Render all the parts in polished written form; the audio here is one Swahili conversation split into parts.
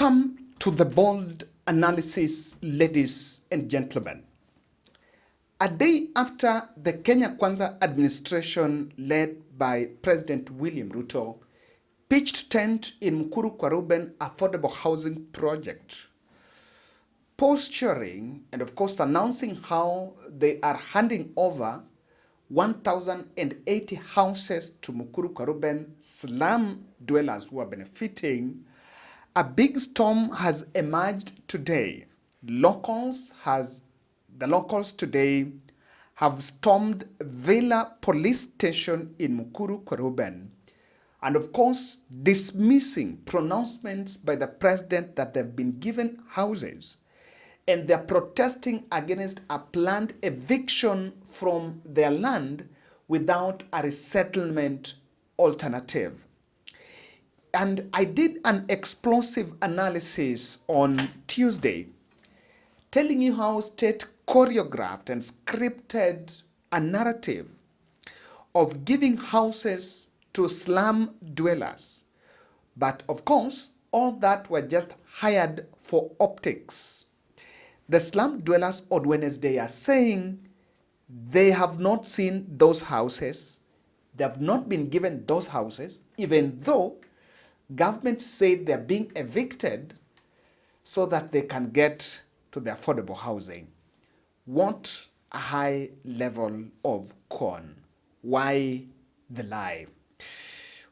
Welcome to the bold analysis, ladies and gentlemen. A day after the Kenya Kwanza administration led by President William Ruto pitched tent in Mukuru affordable housing project, posturing and of course announcing how they are handing over 1,080 houses to Mukuru slum dwellers who are benefiting. A big storm has emerged today. The locals today have stormed Villa police station in Mukuru, and of course dismissing pronouncements by the president that they've been given houses, and they're protesting against a planned eviction from their land without a resettlement alternative. And I did an explosive analysis on Tuesday, telling you how state choreographed and scripted a narrative of giving houses to slum dwellers. But of course, all that were just hired for optics. The slum dwellers on Wednesday are saying they have not seen those houses. They have not been given those houses, even though government said they're being evicted so that they can get to the affordable housing. What a high level of con. Why the lie?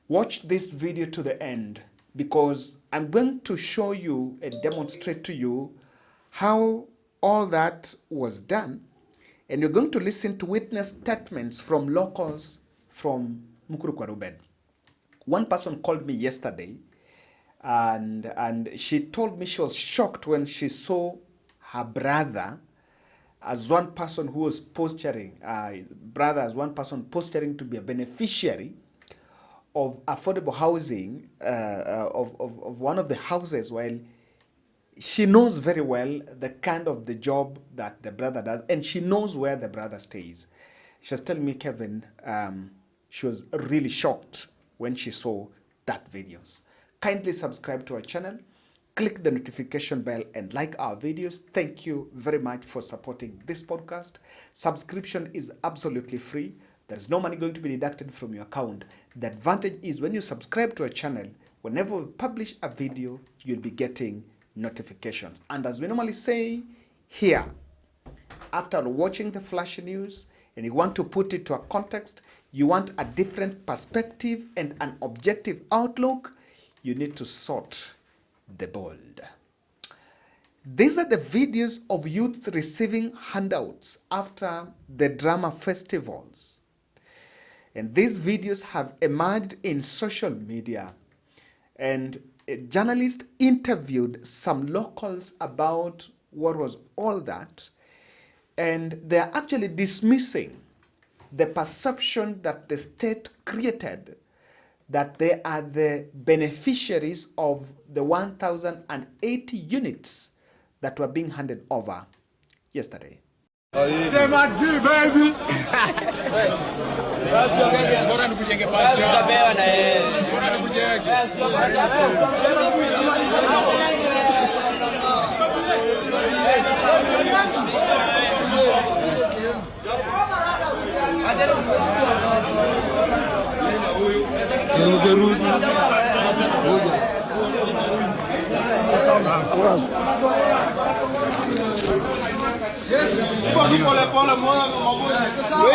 Watch this video to the end, because I'm going to show you and demonstrate to you how all that was done, and you're going to listen to witness statements from locals from Mukuru. One person called me yesterday and she told me she was shocked when she saw her brother as one person who was posturing, to be a beneficiary of affordable housing, of one of the houses, while she knows very well the kind of the job that the brother does, and she knows where the brother stays. She was telling me, Kevin, she was really shocked when she saw that videos. Kindly subscribe to our channel, click the notification bell and like our videos. Thank you very much for supporting this podcast. Subscription is absolutely free. There is no money going to be deducted from your account. The advantage is when you subscribe to our channel, whenever we publish a video, you'll be getting notifications. And as we normally say here, after watching the flash news and you want to put it to a context, you want a different perspective and an objective outlook, you need to sort the bold. These are the videos of youths receiving handouts after the drama festivals. And these videos have emerged in social media, and a journalist interviewed some locals about what was all that, and they're actually dismissing the perception that the state created that they are the beneficiaries of the 1,080 units that were being handed over yesterday.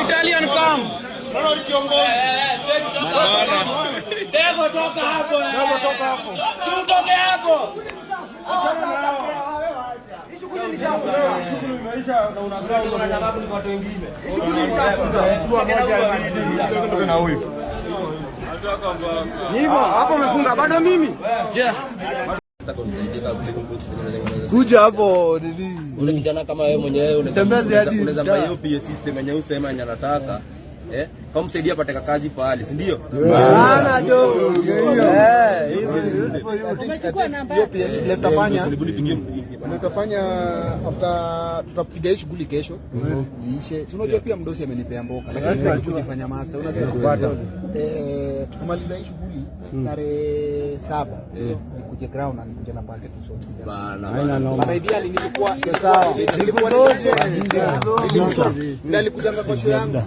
Italian come. Toka hapo. Hapo umefunga bado mimi? Kuja hapo nini? Ule kijana kama wewe mwenyewe unaweza buy hiyo PA system yenye usema anataka, kama msaidia apate kazi pale, si ndio? Bana jo. Hiyo tutafanya. Tutafanya after tutapiga shughuli kesho. Iishe. Si unajua pia mdosi amenipea mboka, lakini tunafanya master. Unajua tukimaliza hii shughuli tarehe 7 nikuje ground na nikuje na packet so bana. Ideally nilikuwa sawa. Nilimsoma. Na alikujanga kwa show yangu.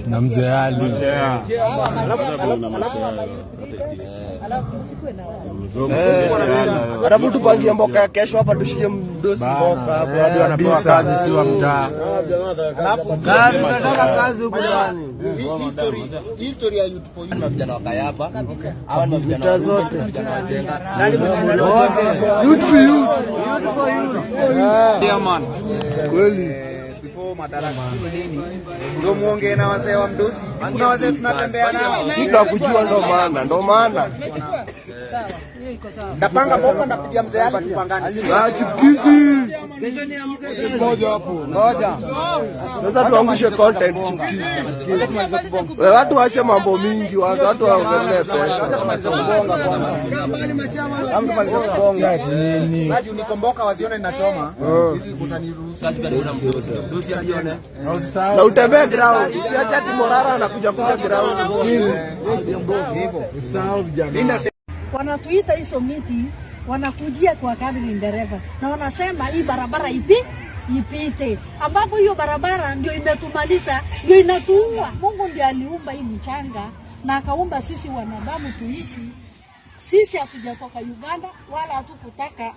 Na mzee Ali. Alafu tupangie mboka kesho hapa tushike mdosi mboka hapo hadi wanapewa kazi si wa mtaa. Alafu kazi huko ndani. History ya youth for you na vijana wa Kayaba. Hawa ni vijana zote. Youth for youth. Youth for youth. Yeah man. Kweli. Before madaraka nini? Ndio muongee na wazee wa mdosi. Kuna wazee tunatembea nao. Sita kujua ndo maana. Sawa. Hiyo iko sawa. Napanga bomba napigia mzee hapa tupangane. Chipkizi. Kesho ni amke Ngoja hapo. Ngoja. Sasa tuangushe content chipkizi. Watu waache mambo mingi, watu waongelee pesa. Sasa tumaliza kubonga bwana. Kambali machama. Kama tumaliza kubonga nini? Maji unikomboka wasione ninachoma. Hivi kutaniruhusu. Kazi gani una mdosi ajione. Na utembee ground. Siacha timorara anakuja ground. Hivyo. Sawa vijana. Wanatuita hizo miti, wanakujia kwa kadri dereva na wanasema hii barabara ipite, ambapo hiyo barabara ndio imetumaliza, ndio inatuua. Mungu ndiye aliumba hii mchanga na akaumba sisi wanadamu tuishi. Sisi hatujatoka Uganda wala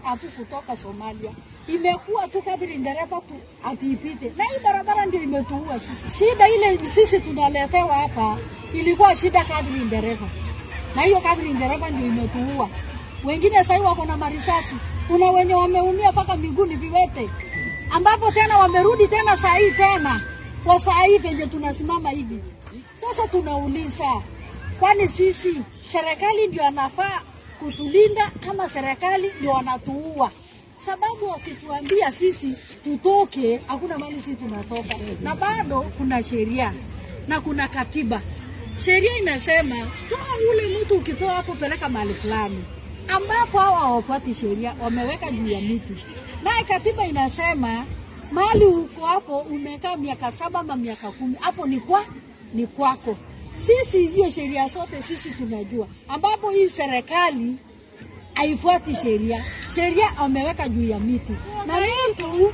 hatukutoka Somalia. Imekuwa tu kadri dereva tu atiipite, na hii barabara ndio imetuua sisi. Shida ile sisi tunaletewa hapa ilikuwa shida kadri dereva. Na hiyo kadri dereva ndio imetuua. Wengine sasa wako na marisasi. Kuna wenye wameumia paka miguuni viwete. Ambapo tena wamerudi tena saa hii tena. Kwa saa hii venye tunasimama hivi. Sasa tunauliza, kwani sisi serikali ndio anafaa kutulinda kama serikali ndio wanatuua? Sababu wakituambia sisi tutoke, hakuna mali sisi tunatoka. Na bado kuna sheria na kuna katiba. Sheria inasema toa ule mtu ukitoa hapo peleka mahali fulani, ambapo hao hawafuati sheria, wameweka juu ya miti. Na katiba inasema mahali uko hapo umekaa miaka 7 ama miaka 10, hapo ni kwako. Sisi hiyo sheria zote sisi tunajua, ambapo hii serikali haifuati sheria. Sheria wameweka juu ya miti. Na mtu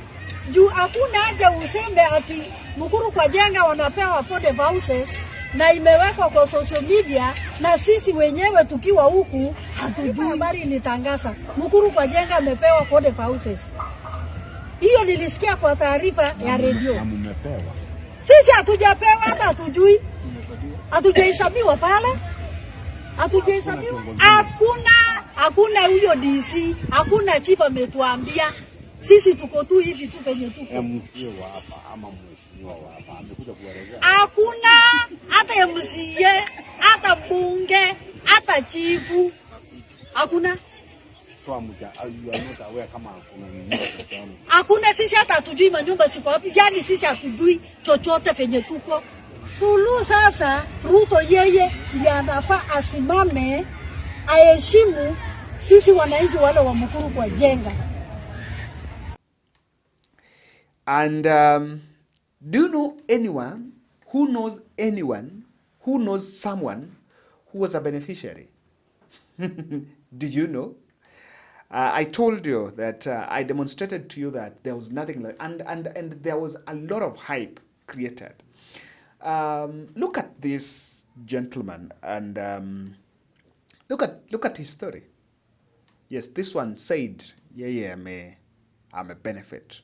juu hakuna haja useme ati Mukuru kwa jenga wanapewa affordable houses na imewekwa kwa social media, na sisi wenyewe tukiwa huku hatujui. Habari ilitangaza Mukuru kwa jenga amepewa affordable houses. Hiyo nilisikia kwa taarifa ya radio. Sisi hatujapewa, hata hatujui. Hatujahesabiwa pale. Hatujahesabiwa. Hakuna huyo DC, hakuna chief ametuambia. Sisi tuko tu hivi tu penye tuko. MCA wa hapa ama mheshimiwa wa hapa amekuja kuelezea. Hakuna hata MCA, hata bunge, hata chifu. Hakuna. So not aware kama kuna nini. Hakuna, sisi hata hatujui manyumba ziko wapi. Yaani sisi hatujui chochote penye tuko. Sulu sasa Ruto yeye ndiye anafaa asimame, aheshimu sisi wananchi wale wa Mukuru kwa jenga. And do you know anyone who knows someone who was a beneficiary? Did you know? I told you that I demonstrated to you that there was nothing like, and there was a lot of hype created. Look at this gentleman and look at his story. Yes, this one said, yeah, I'm a benefit.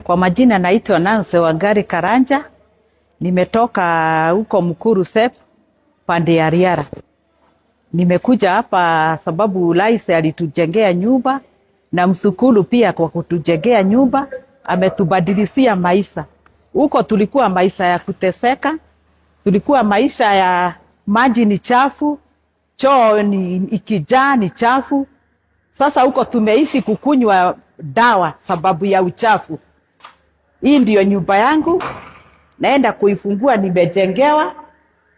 Kwa majina naitwa Nancy Wangari Karanja. Nimetoka huko Mukuru Sep pande ya Riara. Nimekuja hapa sababu rais alitujengea nyumba na msukulu pia kwa kutujengea nyumba, ametubadilishia maisha. Huko tulikuwa maisha ya kuteseka, tulikuwa maisha ya maji ni chafu, choo ni ikijaa ni chafu. Sasa huko tumeishi kukunywa dawa sababu ya uchafu. Hii ndio nyumba yangu, naenda kuifungua, nimejengewa.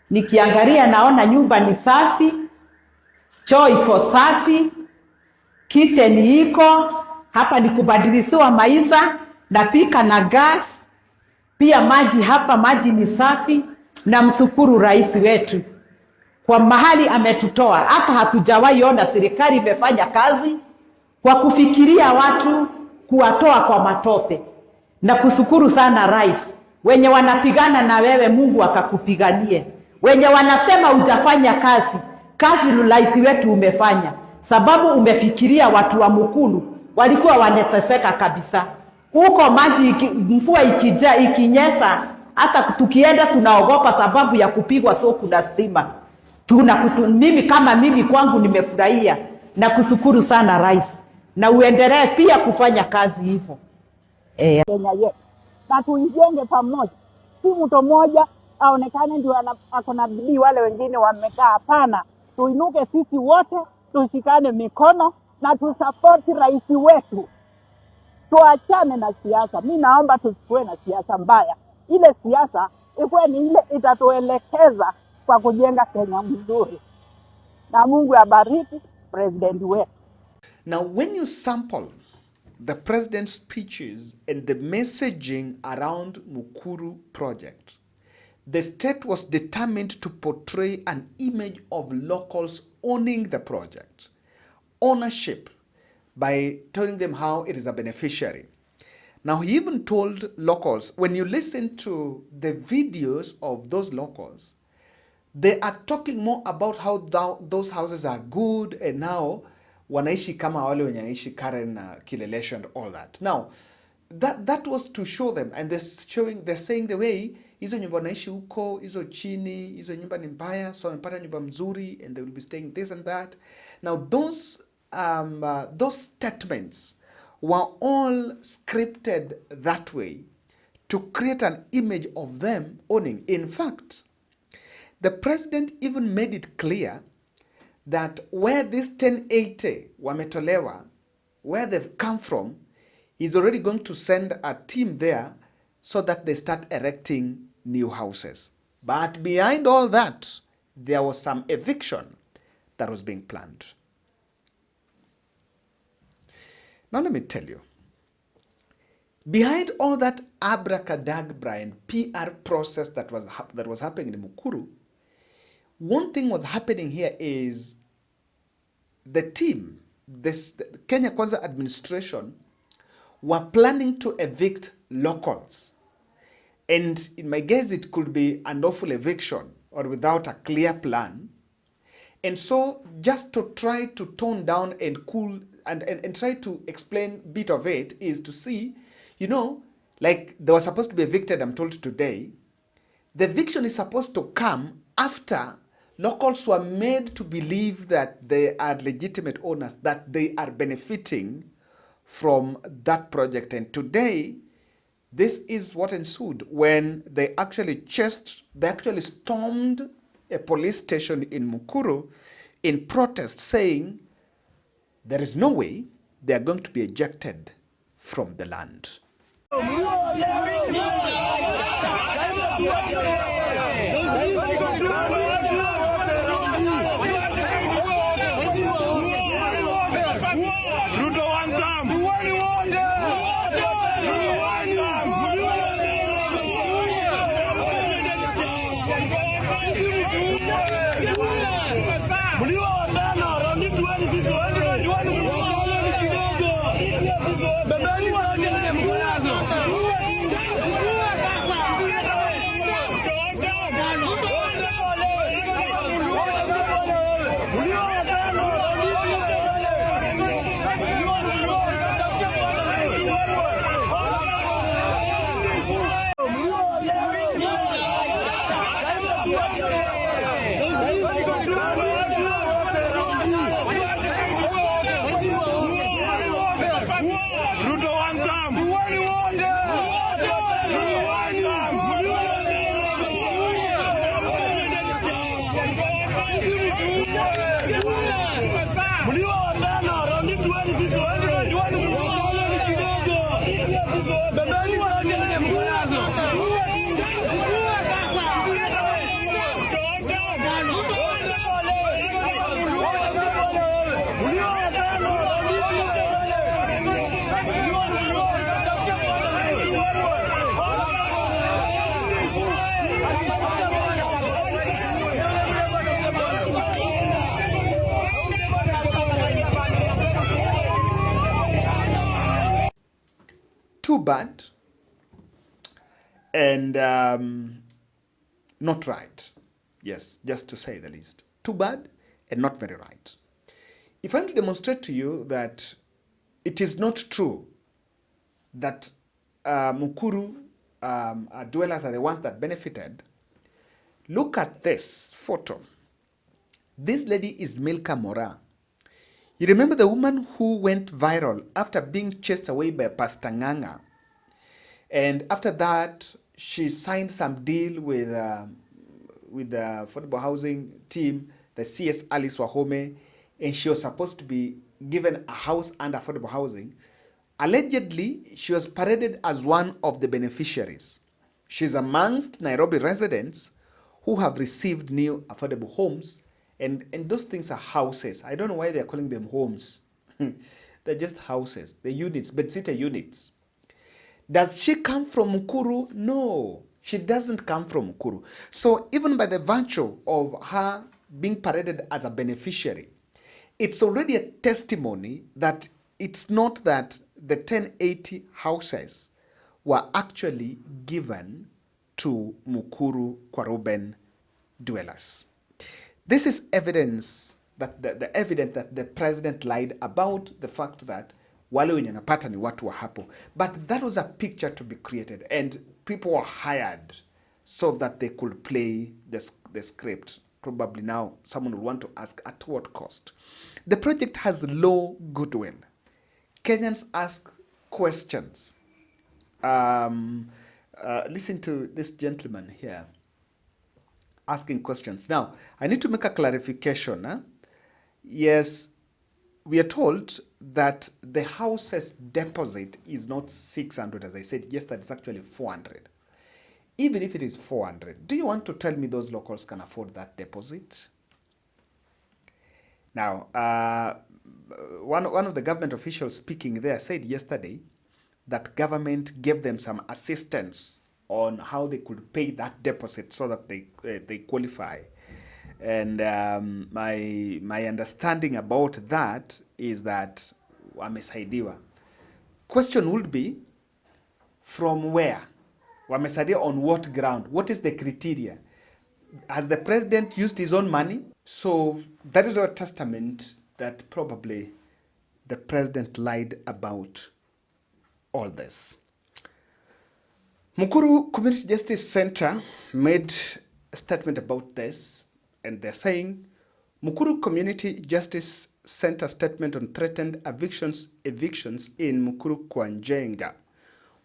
Nikiangalia naona nyumba ni safi, choo iko safi, kitchen iko, hapa ni kubadilisiwa maisha, napika na gas, pia maji hapa, maji ni safi. Na mshukuru rais wetu kwa mahali ametutoa. Hata hatujawahi ona serikali imefanya kazi kwa kufikiria watu, kuwatoa kwa matope. Na kushukuru sana rais. Wenye wanapigana na wewe, Mungu akakupiganie. Wenye wanasema hujafanya kazi rais wetu umefanya, sababu umefikiria watu wa Mukuru walikuwa wanateseka kabisa. Huko maji mvua ikinyesha, hata tukienda tunaogopa sababu ya kupigwa soku na stima. Mimi kwangu nimefurahia na kushukuru sana rais, na uendelee pia kufanya kazi hivyo. Kenya yetu na tuijenge pamoja, si mtu mmoja aonekane ndio ako na bidii wale wengine wamekaa. Hapana, tuinuke sisi wote, tushikane mikono na tusapoti rais wetu. Tuachane na siasa. Mimi naomba tusikue na siasa mbaya. Ile siasa ikuwe ni ile itatuelekeza kwa kujenga Kenya mzuri. Na Mungu abariki president wetu. Now, when you sample the president's speeches and the messaging around Mukuru project, the state was determined to portray an image of locals owning the project, ownership, by telling them how it is a beneficiary. Now, he even told locals, when you listen to the videos of those locals, they are talking more about how those houses are good and now wanaishi kama wale wenye wanaishi Karen na Kilelesho and all that. Now, that was to show them, and they're saying the way hizo nyumba wanaishi huko, hizo chini, hizo nyumba ni mbaya, so wamepata nyumba mzuri and they will be staying this and that. Now, those statements were all scripted that way to create an image of them owning. In fact, the president even made it clear that where this 1080 wametolewa, where they've come from, he's already going to send a team there so that they start erecting new houses. But behind all that, there was some eviction that was being planned. Now let me tell you, behind all that abracadabra and PR process that was happening in Mukuru, one thing was happening here is the team, the Kenya Kwanza administration, were planning to evict locals. And in my guess, it could be an awful eviction or without a clear plan. And so just to try to tone down and cool and try to explain a bit of it is to see, you know, like they were supposed to be evicted, I'm told today. The eviction is supposed to come after locals were made to believe that they are legitimate owners, that they are benefiting from that project. And today, this is what ensued when they actually stormed a police station in Mukuru in protest, saying there is no way they are going to be ejected from the land. too bad and not right. Yes, just to say the least. Too bad and not very right. If I want to demonstrate to you that it is not true that Mukuru dwellers are the ones that benefited, look at this photo. This lady is Milka Mora. You remember the woman who went viral after being chased away by Pastor Nganga? And after that, she signed some deal with the affordable housing team, the CS Alice Wahome, and she was supposed to be given a house under affordable housing. Allegedly, she was paraded as one of the beneficiaries. She's amongst Nairobi residents who have received new affordable homes, and those things are houses. I don't know why they're calling them homes. They're just houses, the units, bedsitter units. Does she come from Mukuru? No, she doesn't come from Mukuru. So even by the virtue of her being paraded as a beneficiary, it's already a testimony that it's not that the 1080 houses were actually given to Mukuru kwa Reuben dwellers. This is evidence that the evidence that the president lied about the fact that wale wenye napata ni watu wa hapo. But that was a picture to be created, and people were hired so that they could play the script. Probably now someone will want to ask, at what cost? The project has low goodwill. Kenyans ask questions. Listen to this gentleman here asking questions. Now, I need to make a clarification. Yes, we are told that the house's deposit is not 600, as I said yesterday, it's actually 400. Even if it is 400, do you want to tell me those locals can afford that deposit? Now, one of the government officials speaking there said yesterday that government gave them some assistance on how they could pay that deposit so that they qualify. And my understanding about that is that wamesaidiwa. Question would be, from where? Wamesaidiwa on what ground? What is the criteria? Has the president used his own money? So that is our testament that probably the president lied about all this. Mukuru Community Justice Center made a statement about this, and they're saying, Mukuru Community Justice Center statement on threatened evictions in Mukuru kwa Njenga.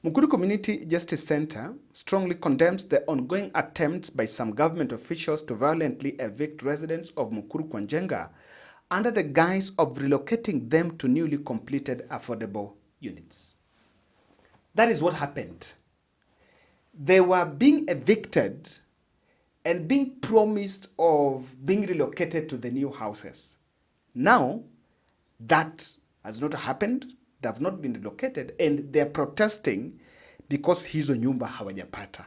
Mukuru Community Justice Center strongly condemns the ongoing attempts by some government officials to violently evict residents of Mukuru kwa Njenga under the guise of relocating them to newly completed affordable units. That is what happened. They were being evicted and being promised of being relocated to the new houses. Now, that has not happened. They have not been relocated, and they're protesting because hizo nyumba hawajapata.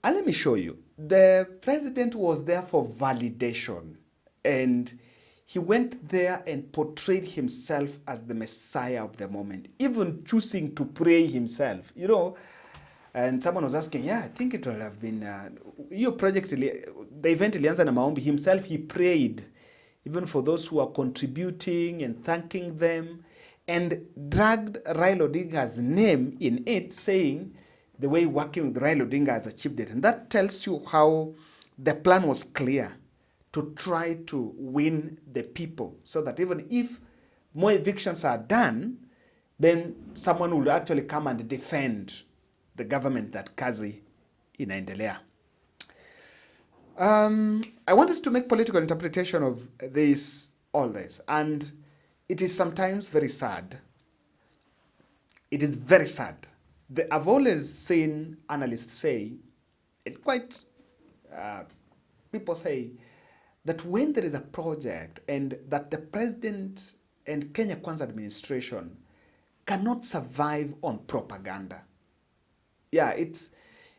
And let me show you. The president was there for validation, and he went there and portrayed himself as the messiah of the moment, even choosing to pray himself. You know, and someone was asking, yeah, I think it will have been, your project, the event ilianza na maombi. Himself, he prayed, even for those who are contributing and thanking them, and dragged Raila Odinga's name in it, saying the way working with Raila Odinga has achieved it. And that tells you how the plan was clear, to try to win the people, so that even if more evictions are done, then someone will actually come and defend the government that kazi inaendelea. I want us to make political interpretation of all this, and it is sometimes very sad. It is very sad. I've always seen analysts say, and quite people say, that when there is a project and that the president and Kenya Kwanza administration cannot survive on propaganda. Yeah,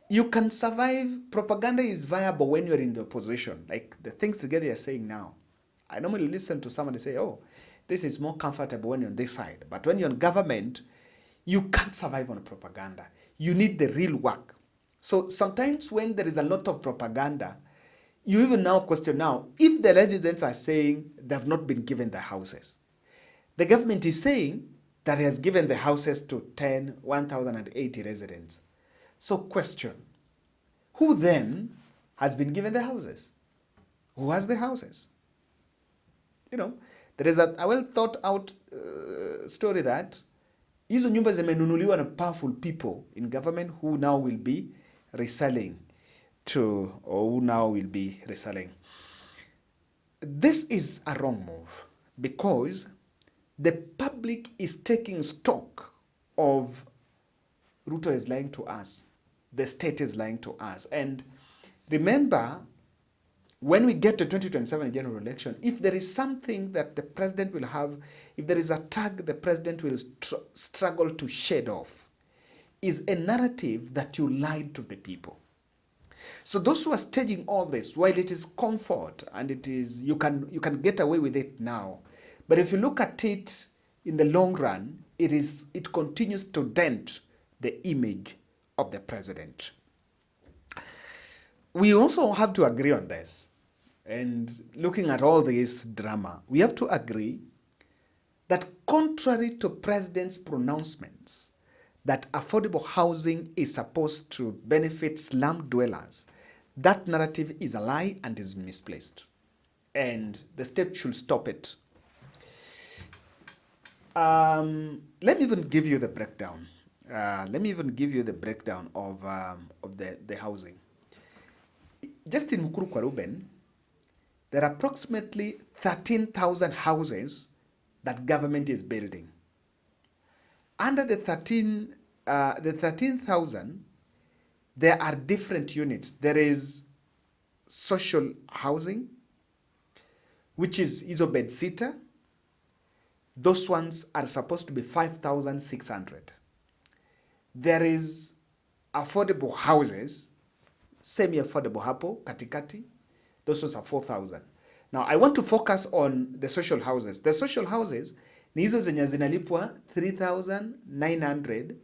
you can survive. Propaganda is viable when you're in the opposition, like the things together you're saying now. I normally listen to somebody say, oh, this is more comfortable when you're on this side. But when you're in government, you can't survive on propaganda. You need the real work. So sometimes when there is a lot of propaganda, you even now question now, if the residents are saying they have not been given the houses, the government is saying that it has given the houses to 1,080 residents. So question, who then has been given the houses? Who has the houses? You know, there is a well thought out story that hizo nyumba zimenunuliwa na powerful people in government who now will be reselling to, or who now will be reselling. This is a wrong move because the public is taking stock of Ruto is lying to us. The state is lying to us. And remember, when we get to 2027 general election, if there is something that the president will have, if there is a tag the president will struggle to shed off, is a narrative that you lied to the people. So those who are staging all this, while it is comfort and it is you can get away with it now, but if you look at it in the long run, it continues to dent the image of the president. We also have to agree on this. And looking at all this drama, we have to agree that contrary to president's pronouncements that affordable housing is supposed to benefit slum dwellers, that narrative is a lie and is misplaced. And the state should stop it. Let me even give you the breakdown. Of the housing. Just in Mukuru kwa Ruben, there are approximately 13,000 houses that government is building. Under the 13,000, there are different units. There is social housing, which is isobed sitter. Those ones are supposed to be 5,600. There is affordable houses, semi-affordable hapo, katikati. Those ones are 4,000. Now, I want to focus on the social houses. The social houses, ni hizo zenye zinalipwa 3,900,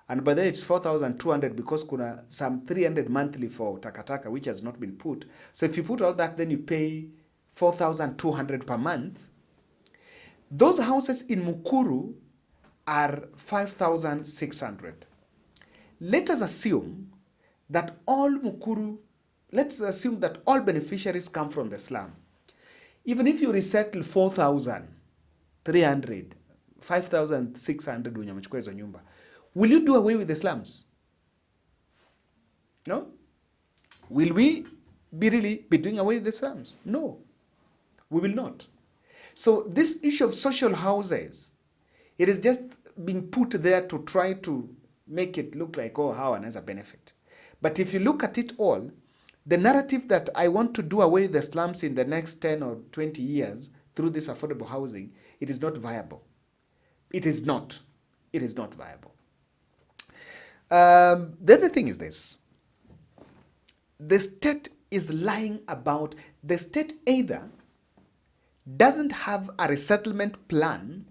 and by then it's 4,200 because kuna some 300 monthly for takataka, which has not been put. So if you put all that, then you pay 4,200 per month. Those houses in Mukuru are 5,600. Let us assume that all beneficiaries come from the slum. Even if you resettle 4,300, 5,600 wenye wamechukua hizo nyumba, will you do away with the slums? No? Will we really be doing away with the slums? No, we will not. So this issue of social houses, it is just being put there to try to make it look like, oh, how another benefit. But if you look at it all, the narrative that I want to do away with the slums in the next 10 or 20 years through this affordable housing, it is not viable. It is not. It is not viable. The other thing is this. The state is lying about, the state either doesn't have a resettlement plan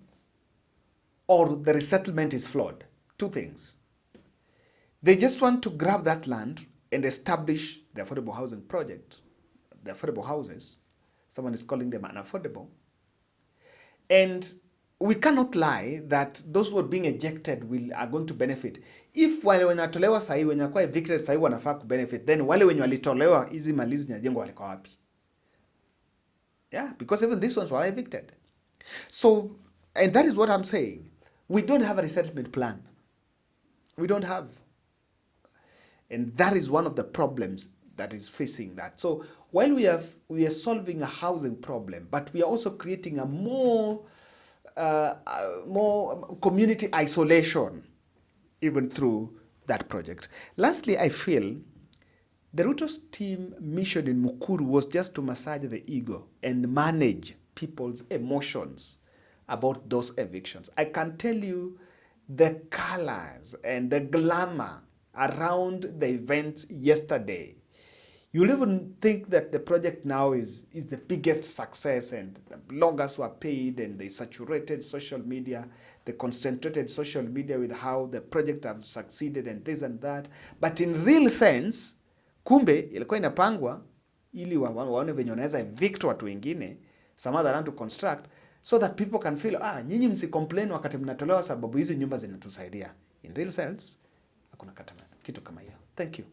or the resettlement is flawed. Two things. They just want to grab that land and establish the affordable housing project, the affordable houses. Someone is calling them unaffordable. And we cannot lie that those who are being ejected are going to benefit. If wale wenye watolewa sahi, wenye kwa evicted sahi wanafaa kubenefit, then wale wenye walitolewa hizi mali zinajengwa walikuwa wapi? Yeah, because even these ones were evicted. So, and that is what I'm saying. We don't have a resettlement plan. We don't have. And that is one of the problems that is facing that. So while we are solving a housing problem, but we are also creating a more community isolation even through that project. Lastly, I feel the Ruto's team mission in Mukuru was just to massage the ego and manage people's emotions about those evictions. I can tell you the colors and the glamour around the event yesterday. You'll even think that the project now is the biggest success, and the bloggers were paid, and they saturated social media, they concentrated social media with how the project have succeeded and this and that. But in real sense, kumbe ilikuwa inapangwa ili waone venye wanaweza evict watu wengine, some other land to construct, so that people can feel, nyinyi msicomplain wakati mnatolewa sababu hizo nyumba zinatusaidia. In real sense, hakuna kitu kama hiyo. Thank you.